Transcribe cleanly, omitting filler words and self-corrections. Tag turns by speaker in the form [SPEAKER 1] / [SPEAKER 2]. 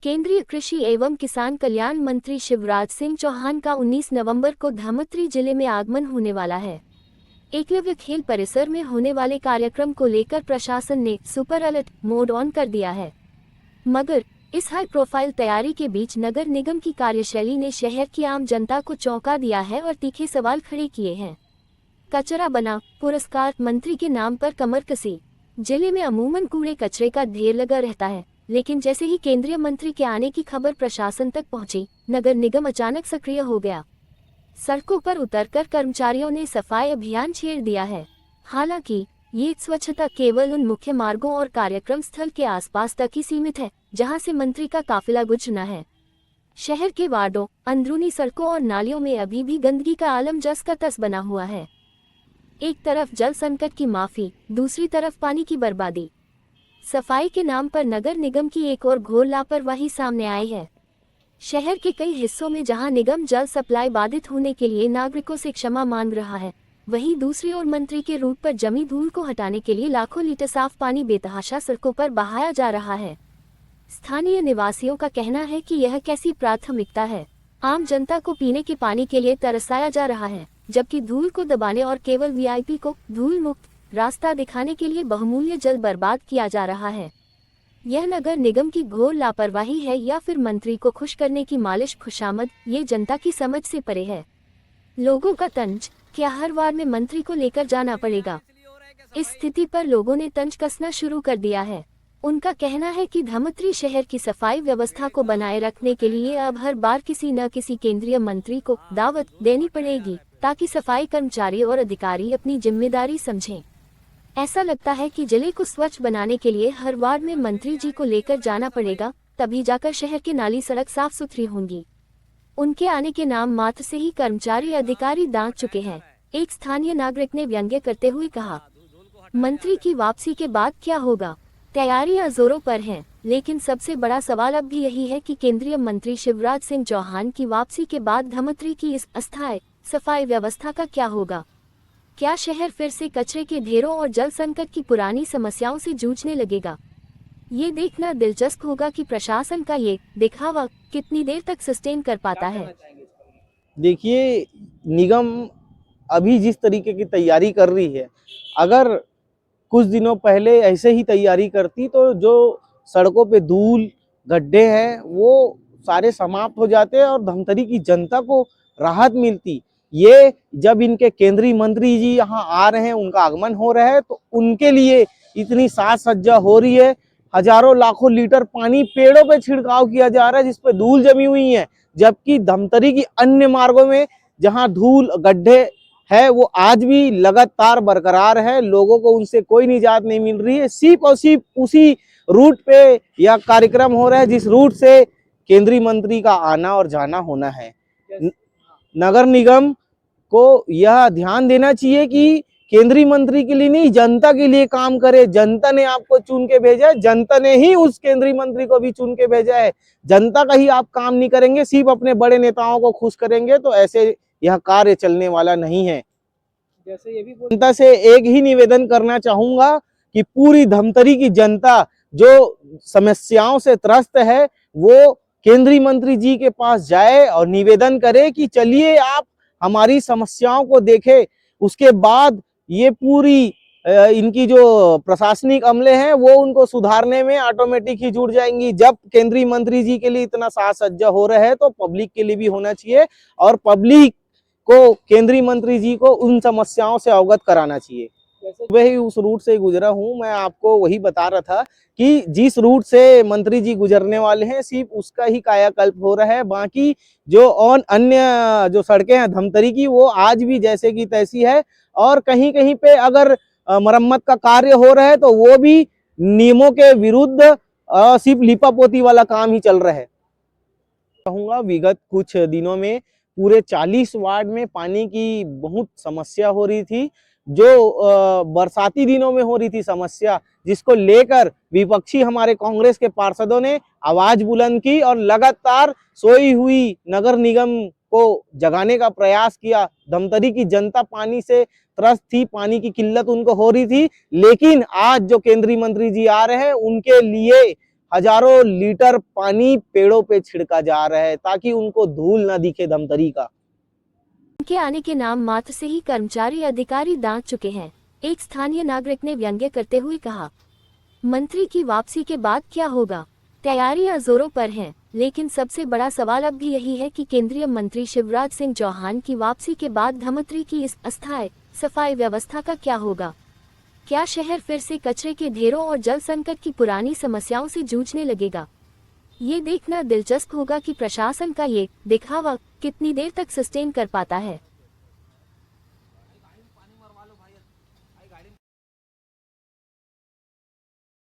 [SPEAKER 1] केंद्रीय कृषि एवं किसान कल्याण मंत्री शिवराज सिंह चौहान का 19 नवंबर को धमतरी जिले में आगमन होने वाला है। एकलव्य खेल परिसर में होने वाले कार्यक्रम को लेकर प्रशासन ने सुपर अलर्ट मोड ऑन कर दिया है। मगर इस हाई प्रोफाइल तैयारी के बीच नगर निगम की कार्यशैली ने शहर की आम जनता को चौंका दिया है और तीखे सवाल खड़े किए हैं। कचरा बना पुरस्कार मंत्री के नाम पर कमर कसी। जिले में अमूमन कूड़े कचरे का ढेर लगा रहता है, लेकिन जैसे ही केंद्रीय मंत्री के आने की खबर प्रशासन तक पहुंची, नगर निगम अचानक सक्रिय हो गया। सड़कों पर उतरकर कर्मचारियों ने सफाई अभियान छेड़ दिया है। हालांकि ये स्वच्छता केवल उन मुख्य मार्गों और कार्यक्रम स्थल के आसपास तक ही सीमित है जहां से मंत्री का काफिला गुजरना है। शहर के वार्डों, अंदरूनी सड़कों और नालियों में अभी भी गंदगी का आलम जस का तस बना हुआ है। एक तरफ जल संकट की माफी, दूसरी तरफ पानी की बर्बादी। सफाई के नाम पर नगर निगम की एक और घोर लापरवाही सामने आई है। शहर के कई हिस्सों में जहां निगम जल सप्लाई बाधित होने के लिए नागरिकों से क्षमा मांग रहा है, वहीं दूसरी ओर मंत्री के रूट पर जमी धूल को हटाने के लिए लाखों लीटर साफ पानी बेतहाशा सड़कों पर बहाया जा रहा है। स्थानीय निवासियों का कहना है कि यह कैसी प्राथमिकता है। आम जनता को पीने के पानी के लिए तरसाया जा रहा है, जबकि धूल को दबाने और केवल वीआईपी को धूल मुक्त रास्ता दिखाने के लिए बहुमूल्य जल बर्बाद किया जा रहा है। यह नगर निगम की घोर लापरवाही है या फिर मंत्री को खुश करने की मालिश खुशामद, ये जनता की समझ से परे है। लोगों का तंज क्या हर बार में मंत्री को लेकर जाना पड़ेगा? इस स्थिति पर लोगों ने तंज कसना शुरू कर दिया है। उनका कहना है कि धमतरी शहर की सफाई व्यवस्था को बनाए रखने के लिए अब हर बार किसी न किसी केंद्रीय मंत्री को दावत देनी पड़ेगी, ताकि सफाई कर्मचारी और अधिकारी अपनी जिम्मेदारी समझें। ऐसा लगता है कि जिले को स्वच्छ बनाने के लिए हर वार्ड में मंत्री जी को लेकर जाना पड़ेगा, तभी जाकर शहर की नाली सड़क साफ सुथरी होंगी। उनके आने के नाम मात्र से ही कर्मचारी अधिकारी दांत चुके हैं। एक स्थानीय नागरिक ने व्यंग्य करते हुए कहा, मंत्री की वापसी के बाद क्या होगा? तैयारियां जोरों पर हैं, लेकिन सबसे बड़ा सवाल अब भी यही है कि केंद्रीय मंत्री शिवराज सिंह चौहान की वापसी के बाद धमतरी की इस अस्थायी सफाई व्यवस्था का क्या होगा? क्या शहर फिर से कचरे के ढेरों और जल संकट की पुरानी समस्याओं से जूझने लगेगा? ये देखना दिलचस्प होगा कि प्रशासन का ये दिखावा कितनी देर तक सस्टेन कर पाता है।
[SPEAKER 2] देखिए, निगम अभी जिस तरीके की तैयारी कर रही है, अगर कुछ दिनों पहले ऐसे ही तैयारी करती तो जो सड़कों पे धूल गड्ढे हैं वो सारे समाप्त हो जाते और धमतरी की जनता को राहत मिलती। ये जब इनके केंद्रीय मंत्री जी यहाँ आ रहे हैं, उनका आगमन हो रहा है, तो उनके लिए इतनी साज सज्जा हो रही है। हजारों लाखों लीटर पानी पेड़ों पे छिड़काव किया जा रहा है जिसपे धूल जमी हुई है, जबकि धमतरी की अन्य मार्गों में जहाँ धूल गड्ढे है वो आज भी लगातार बरकरार है। लोगों को उनसे कोई निजात नहीं मिल रही है। सिर्फ और सिर्फ उसी रूट पे यह कार्यक्रम हो रहा है जिस रूट से केंद्रीय मंत्री का आना और जाना होना है। नगर निगम को यह ध्यान देना चाहिए कि केंद्रीय मंत्री के लिए नहीं, जनता के लिए काम करे। जनता ने आपको चुन के भेजा है, जनता ने ही उस केंद्रीय मंत्री को भी चुन के भेजा है। जनता का ही आप काम नहीं करेंगे, सिर्फ अपने बड़े नेताओं को खुश करेंगे, तो ऐसे यह कार्य चलने वाला नहीं है। जैसे ये भी जनता से एक ही निवेदन करना चाहूंगा कि पूरी धमतरी की जनता जो समस्याओं से त्रस्त है वो केंद्रीय मंत्री जी के पास जाए और निवेदन करे कि चलिए आप हमारी समस्याओं को देखें। उसके बाद ये पूरी इनकी जो प्रशासनिक अमले हैं वो उनको सुधारने में ऑटोमेटिक ही जुड़ जाएंगी। जब केंद्रीय मंत्री जी के लिए इतना साज सज्जा हो रहा है तो पब्लिक के लिए भी होना चाहिए और पब्लिक को केंद्रीय मंत्री जी को उन समस्याओं से अवगत कराना चाहिए। वही उस रूट से गुजरा हूं, मैं आपको वही बता रहा था कि जिस रूट से मंत्री जी गुजरने वाले हैं सिर्फ उसका ही कायाकल्प हो रहा है। बाकी जो और अन्य जो सड़कें हैं धमतरी की वो आज भी जैसे की तैसी है और कहीं कहीं पे अगर मरम्मत का कार्य हो रहा है तो वो भी नियमों के विरुद्ध सिर्फ लिपापोती वाला काम ही चल रहा है। कहूँगा विगत कुछ दिनों में पूरे 40 वार्ड में पानी की बहुत समस्या हो रही थी, जो बरसाती दिनों में हो रही थी समस्या, जिसको लेकर विपक्षी हमारे कांग्रेस के पार्षदों ने आवाज बुलंद की और लगातार सोई हुई नगर निगम को जगाने का प्रयास किया। धमतरी की जनता पानी से त्रस्त थी, पानी की किल्लत उनको हो रही थी, लेकिन आज जो केंद्रीय मंत्री जी आ रहे हैं उनके लिए हजारों लीटर पानी पेड़ों पे छिड़का जा रहा है ताकि उनको धूल ना दिखे धमतरी का।
[SPEAKER 1] उनके आने के नाम मात्र से ही कर्मचारी अधिकारी दांत चुके हैं। एक स्थानीय नागरिक ने व्यंग्य करते हुए कहा, मंत्री की वापसी के बाद क्या होगा? तैयारियां जोरों पर हैं, लेकिन सबसे बड़ा सवाल अब भी यही है कि केंद्रीय मंत्री शिवराज सिंह चौहान की वापसी के बाद धमतरी की इस अस्थायी सफाई व्यवस्था का क्या होगा? क्या शहर फिर से कचरे के ढेरों और जल संकट की पुरानी समस्याओं से जूझने लगेगा? ये देखना दिलचस्प होगा कि प्रशासन का ये दिखावा कितनी देर तक सस्टेन कर पाता है।